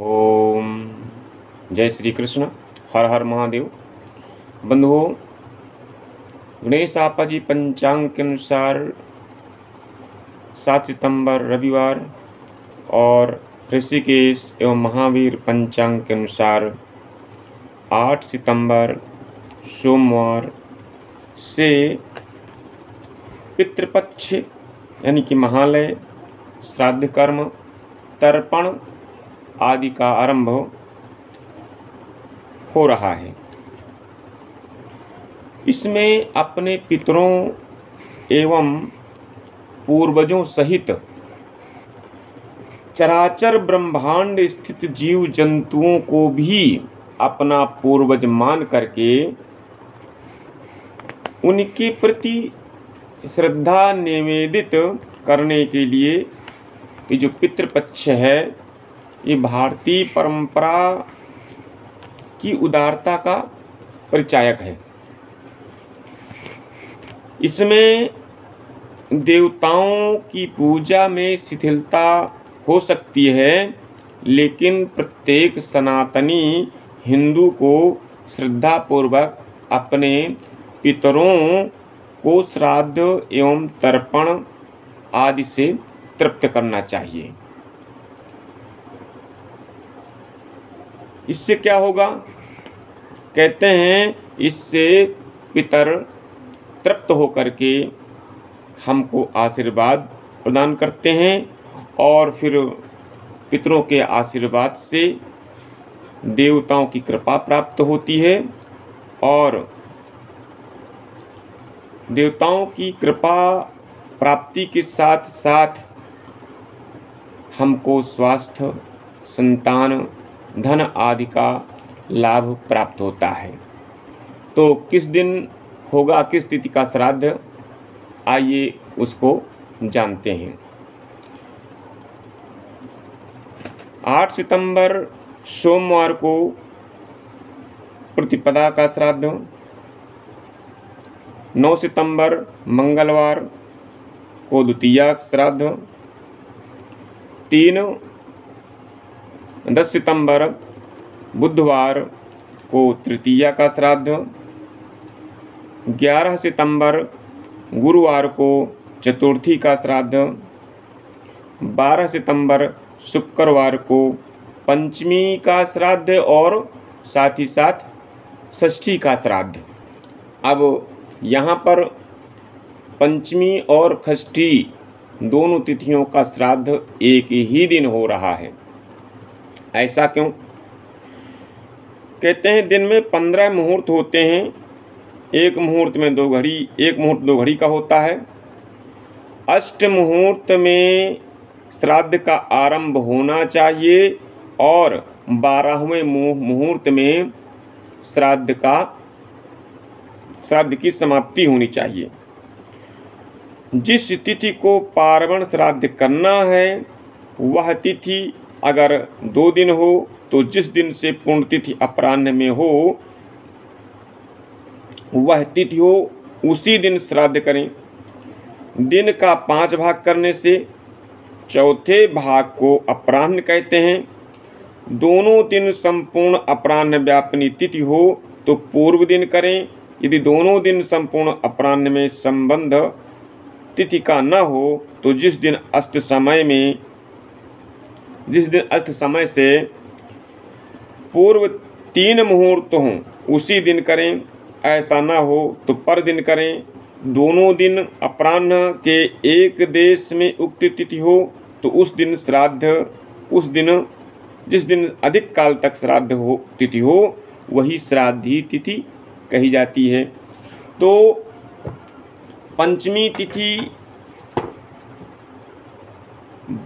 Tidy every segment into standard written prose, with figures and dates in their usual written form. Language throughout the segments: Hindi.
ओम जय श्री कृष्ण। हर हर महादेव। बंधुओं, गणेश आपा जी पंचांग के अनुसार 7 सितंबर रविवार और ऋषिकेश एवं महावीर पंचांग के अनुसार 8 सितंबर सोमवार से पितृपक्ष यानी कि महालय, श्राद्ध कर्म, तर्पण आदि का आरंभ हो रहा है। इसमें अपने पितरों एवं पूर्वजों सहित चराचर ब्रह्मांड स्थित जीव जंतुओं को भी अपना पूर्वज मान करके उनके प्रति श्रद्धा निवेदित करने के लिए ये जो पितृपक्ष है, ये भारतीय परंपरा की उदारता का परिचायक है। इसमें देवताओं की पूजा में शिथिलता हो सकती है, लेकिन प्रत्येक सनातनी हिंदू को श्रद्धापूर्वक अपने पितरों को श्राद्ध एवं तर्पण आदि से तृप्त करना चाहिए। इससे क्या होगा? कहते हैं इससे पितर तृप्त होकर के हमको आशीर्वाद प्रदान करते हैं और फिर पितरों के आशीर्वाद से देवताओं की कृपा प्राप्त होती है और देवताओं की कृपा प्राप्ति के साथ साथ हमको स्वास्थ्य, संतान, धन आदि का लाभ प्राप्त होता है। तो किस दिन होगा, किस तिथि का श्राद्ध, आइए उसको जानते हैं। 8 सितंबर सोमवार को प्रतिपदा का श्राद्ध, 9 सितंबर मंगलवार को द्वितीया श्राद्ध, 10 सितंबर बुधवार को तृतीया का श्राद्ध, 11 सितंबर गुरुवार को चतुर्थी का श्राद्ध, 12 सितंबर शुक्रवार को पंचमी का श्राद्ध और साथ ही साथ षष्ठी का श्राद्ध। अब यहाँ पर पंचमी और षष्ठी दोनों तिथियों का श्राद्ध एक ही दिन हो रहा है। ऐसा क्यों? कहते हैं दिन में 15 मुहूर्त होते हैं। एक मुहूर्त 2 घड़ी का होता है। अष्ट मुहूर्त में श्राद्ध का आरंभ होना चाहिए और 12वें मुहूर्त में श्राद्ध की समाप्ति होनी चाहिए। जिस तिथि को पार्वण श्राद्ध करना है वह तिथि अगर 2 दिन हो तो जिस दिन से पूर्ण तिथि अपराह्न में हो वह तिथि हो उसी दिन श्राद्ध करें। दिन का 5 भाग करने से चौथे भाग को अपराह्न कहते हैं। दोनों दिन संपूर्ण अपराह्न व्यापनी तिथि हो तो पूर्व दिन करें। यदि दोनों दिन संपूर्ण अपराह्न में संबंध तिथि का न हो तो जिस दिन अस्त समय से पूर्व 3 मुहूर्त हों उसी दिन करें। ऐसा न हो तो पर दिन करें। दोनों दिन अपराह्न के एक देश में उक्त तिथि हो तो उस दिन जिस दिन अधिक काल तक श्राद्ध हो तिथि हो वही श्राद्धी तिथि कही जाती है। तो पंचमी तिथि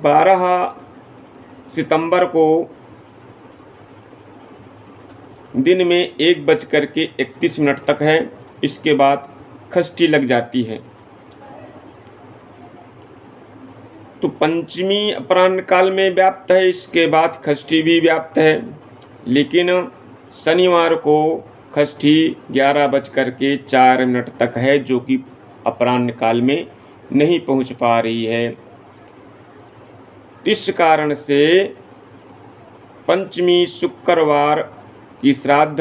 12 सितंबर को दिन में 1:31 तक है। इसके बाद षष्ठी लग जाती है। तो पंचमी अपराह्न काल में व्याप्त है, इसके बाद षष्ठी भी व्याप्त है। लेकिन शनिवार को षष्ठी 11:04 तक है, जो कि अपराह्न काल में नहीं पहुंच पा रही है। इस कारण से पंचमी शुक्रवार की श्राद्ध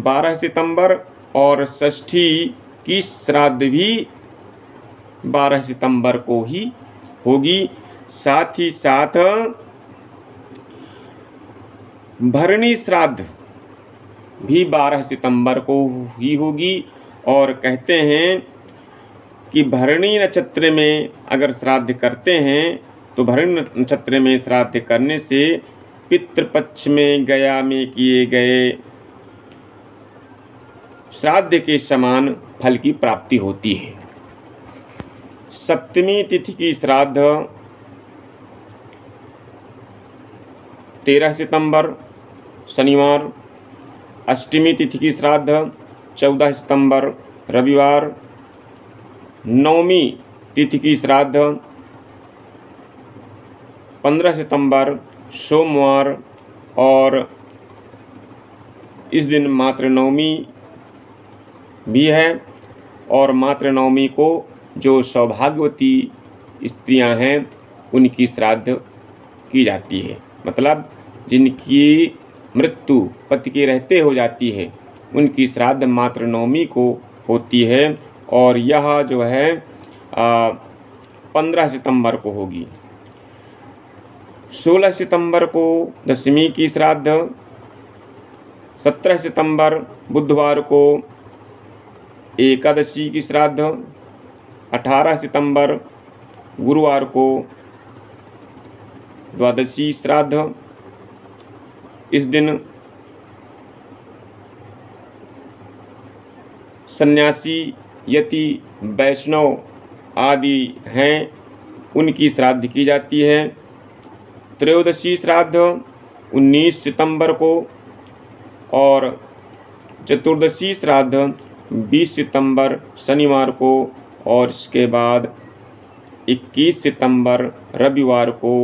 12 सितंबर और षष्ठी की श्राद्ध भी 12 सितंबर को ही होगी। साथ ही साथ भरणी श्राद्ध भी 12 सितंबर को ही होगी। और कहते हैं कि भरणी नक्षत्र में अगर श्राद्ध करते हैं तो भरणी नक्षत्र में श्राद्ध करने से पितृपक्ष में गया में किए गए श्राद्ध के समान फल की प्राप्ति होती है। सप्तमी तिथि की श्राद्ध 13 सितंबर शनिवार, अष्टमी तिथि की श्राद्ध 14 सितंबर रविवार, नवमी तिथि की श्राद्ध 15 सितंबर सोमवार और इस दिन मात्र नवमी भी है। और मात्र नवमी को जो सौभाग्यवती स्त्रियां हैं उनकी श्राद्ध की जाती है, मतलब जिनकी मृत्यु पति के रहते हो जाती है उनकी श्राद्ध मात्र नवमी को होती है। और यह जो है 15 सितंबर को होगी। 16 सितंबर को दशमी की श्राद्ध, 17 सितंबर बुधवार को एकादशी की श्राद्ध, 18 सितंबर गुरुवार को द्वादशी श्राद्ध। इस दिन सन्यासी, यति, वैष्णव आदि हैं उनकी श्राद्ध की जाती है। त्रयोदशी श्राद्ध 19 सितंबर को और चतुर्दशी श्राद्ध 20 सितंबर शनिवार को और इसके बाद 21 सितंबर रविवार को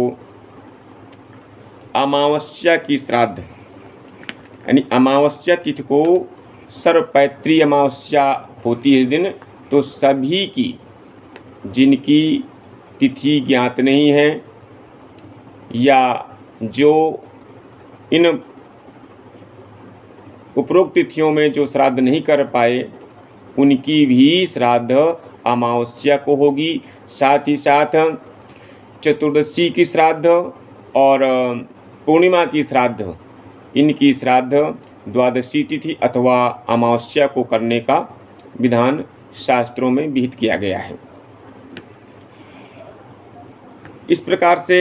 अमावस्या की श्राद्ध, यानी अमावस्या तिथि को सर्वपैत्री अमावस्या होती है इस दिन। तो सभी की जिनकी तिथि ज्ञात नहीं है या जो इन उपरोक्त तिथियों में जो श्राद्ध नहीं कर पाए उनकी भी श्राद्ध अमावस्या को होगी। साथ ही साथ चतुर्दशी की श्राद्ध और पूर्णिमा की श्राद्ध, इनकी श्राद्ध द्वादशी तिथि अथवा अमावस्या को करने का विधान शास्त्रों में विहित किया गया है। इस प्रकार से